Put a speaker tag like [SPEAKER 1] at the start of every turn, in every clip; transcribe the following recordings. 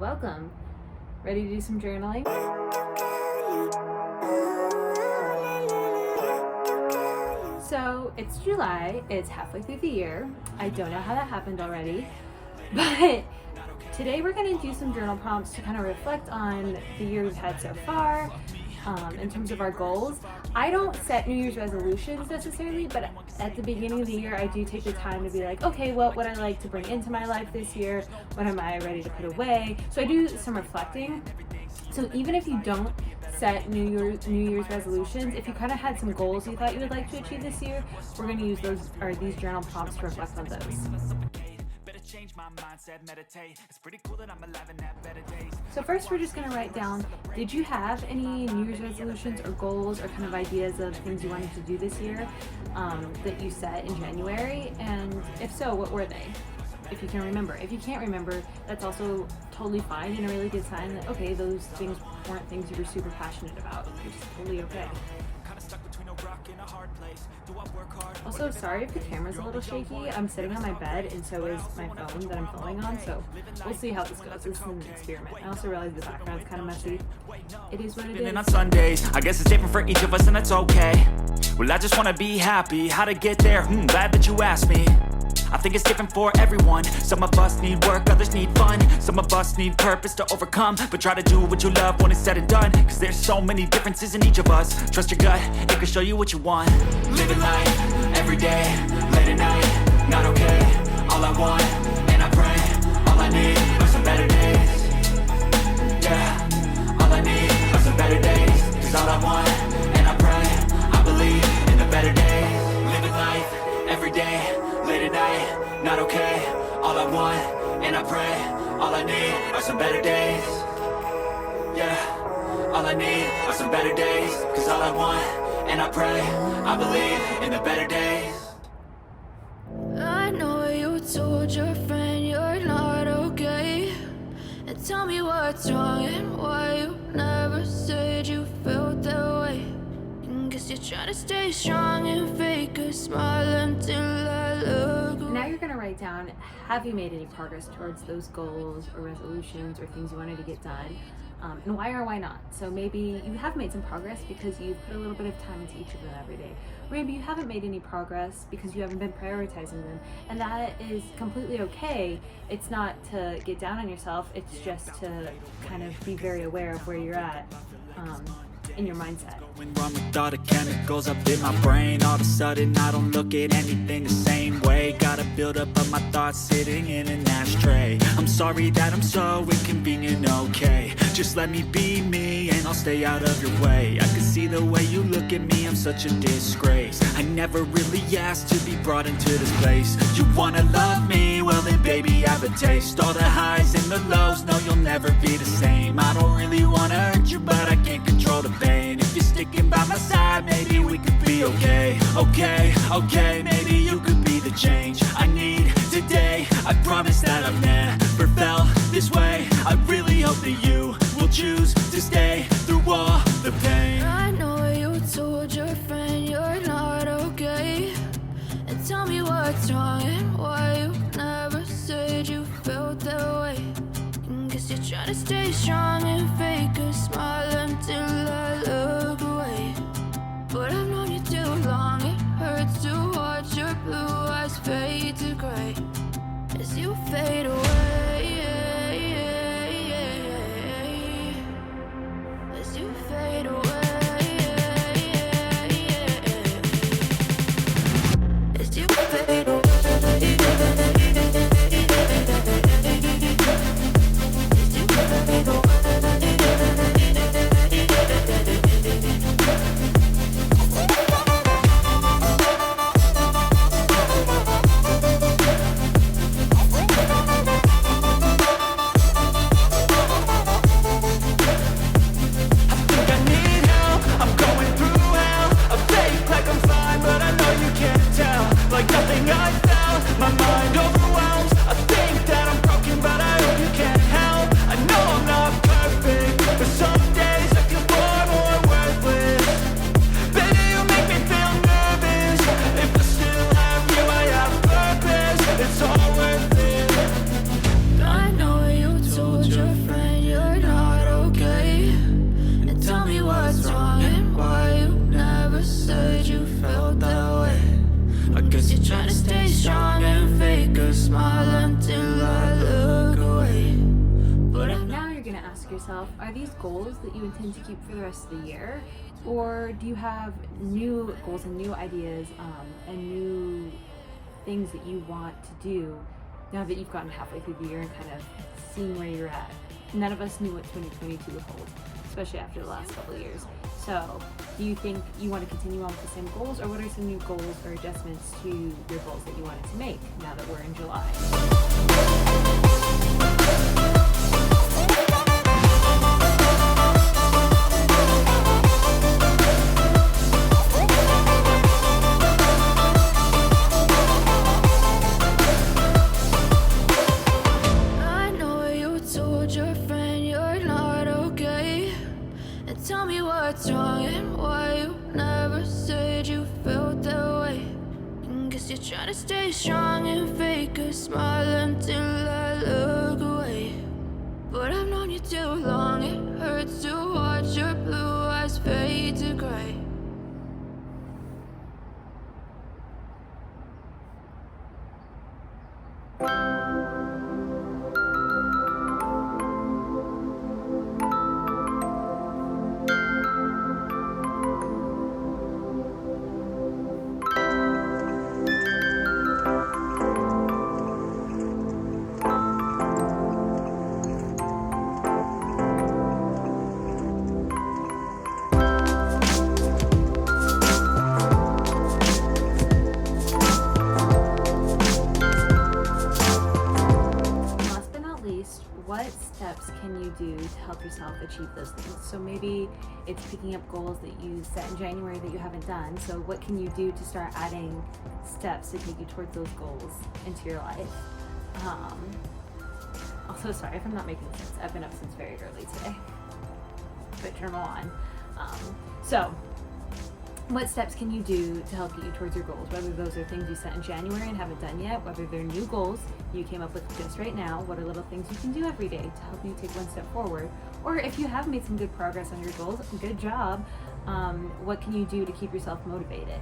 [SPEAKER 1] welcome. Ready to do some journaling? So it's July, it's halfway through the year. I don't know how that happened already, but today we're going to do some journal prompts to kind of reflect on the year we've had so far in terms of our goals. I don't set New Year's resolutions necessarily, but at the beginning of the year I do take the time to be like, okay, what would I like to bring into my life this year? What am I ready to put away? So I do some reflecting. So even if you don't set New Year's resolutions, if you kind of had some goals you thought you would like to achieve this year, we're going to use these journal prompts to reflect on those. So first we're just going to write down, did you have any New Year's resolutions or goals or kind of ideas of things you wanted to do this year that you set in January? And if so, what were they? If you can remember. If you can't remember, that's also totally fine and a really good sign that, okay, those things weren't things you were super passionate about, which is totally okay. Also, sorry if the camera's a little shaky. I'm sitting on my bed and so is my phone that I'm filming on, so we'll see how this goes. This is an experiment. I also realize the background's kind of messy. It is what it is.
[SPEAKER 2] On Sundays, I guess it's different for each of us and that's okay. Well, I just want to be happy. How to get there? Glad that you asked me. I think it's different for everyone. Some of us need work, others need fun. Some of us need purpose to overcome. But try to do what you love when it's said and done. Cause there's so many differences in each of us. Trust your gut, it can show you what you want. Living life, every day, late at night, not okay. All I want, and I pray, all I need are some better days. Yeah, all I need are some better days. Cause all I want, and I pray, I believe in the better days. Living life, every day, late at night, not okay. All I want, and I pray, all I need are some better days. Yeah, all I need are some better days. Cause all I want, and I pray, I believe in the better days.
[SPEAKER 3] I know you told your friend you're not okay. And tell me what's wrong and why you never said you felt that way. Guess you're trying to stay strong and fake a smile until I look away.
[SPEAKER 1] Now you're going to write down, have you made any progress towards those goals or resolutions or things you wanted to get done? And why or why not? So maybe you have made some progress because you've put a little bit of time into each of them every day. Or maybe you haven't made any progress because you haven't been prioritizing them. And that is completely okay. It's not to get down on yourself, it's just to kind of be very aware of where you're at in your mindset.
[SPEAKER 2] Going wrong with all the chemicals up in my brain. All of a sudden I don't look at anything the same way. Gotta build up of my thoughts sitting in an ashtray. I'm sorry that I'm so inconvenient, okay. Just let me be me and I'll stay out of your way. I can see the way you look at me, I'm such a disgrace. I never really asked to be brought into this place. You wanna love me? Well then baby have a taste. All the highs and the lows, no you'll never be the same. I don't really wanna hurt you but I can't control the pain. If you're sticking by my side, maybe we could be okay. Okay, maybe you could be the change I need today. I promise that I've never felt this way. I really hope that you will choose to stay through all the pain.
[SPEAKER 3] I know you told your friend you're not okay. And tell me what's wrong and why you never said you felt that way. Guess you're trying to stay strong and fake a smile until I look away. But I've known you too long, it hurts to watch your blue eyes fade to gray as you fade away. As you fade away. As you fade away.
[SPEAKER 1] yourself, are these goals that you intend to keep for the rest of the year? Or do you have new goals and new ideas and new things that you want to do now that you've gotten halfway through the year and kind of seen where you're at? None of us knew what 2022 would hold, especially after the last couple of years. So do you think you want to continue on with the same goals, or what are some new goals or adjustments to your goals that you wanted to make now that we're in July?
[SPEAKER 3] I know you told your friend you're not okay. And tell me what's wrong and why you never said you felt that way. And guess you're trying to stay strong and fake a smile until I look away. But I've known you too long, it hurts to watch your blue eyes fade to gray.
[SPEAKER 1] Last but not least, what steps can you do to help yourself achieve those things? So maybe it's picking up goals that you set in January that you haven't done. So what can you do to start adding steps to take you towards those goals into your life? Also, sorry if I'm not making sense. I've been up since very early today. But journal on. So what steps can you do to help get you towards your goals? Whether those are things you set in January and haven't done yet, whether they're new goals you came up with just right now, what are little things you can do every day to help you take one step forward? Or if you have made some good progress on your goals, good job. What can you do to keep yourself motivated?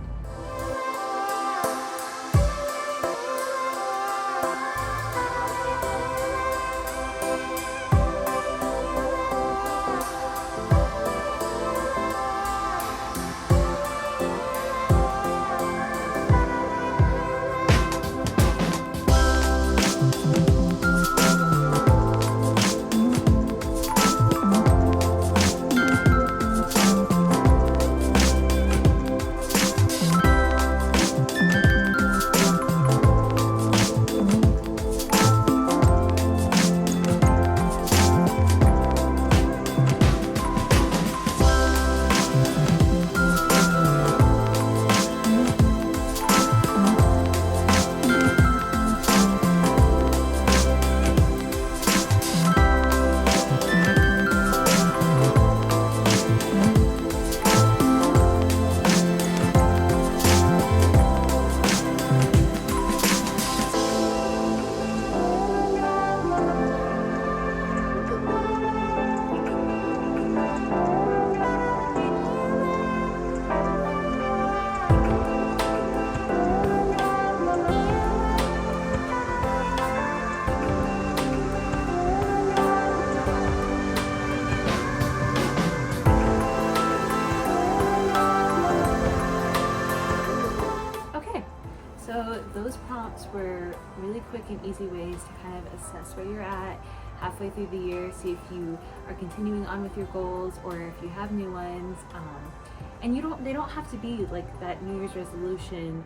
[SPEAKER 1] So those prompts were really quick and easy ways to kind of assess where you're at halfway through the year, see if you are continuing on with your goals or if you have new ones. And they don't have to be like that New Year's resolution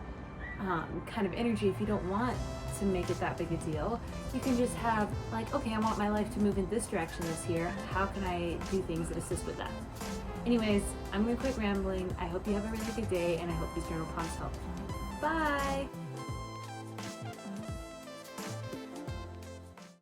[SPEAKER 1] kind of energy if you don't want to make it that big a deal. You can just have like, okay, I want my life to move in this direction this year. How can I do things that assist with that? Anyways, I'm gonna quit rambling. I hope you have a really good day and I hope these journal prompts help. Bye!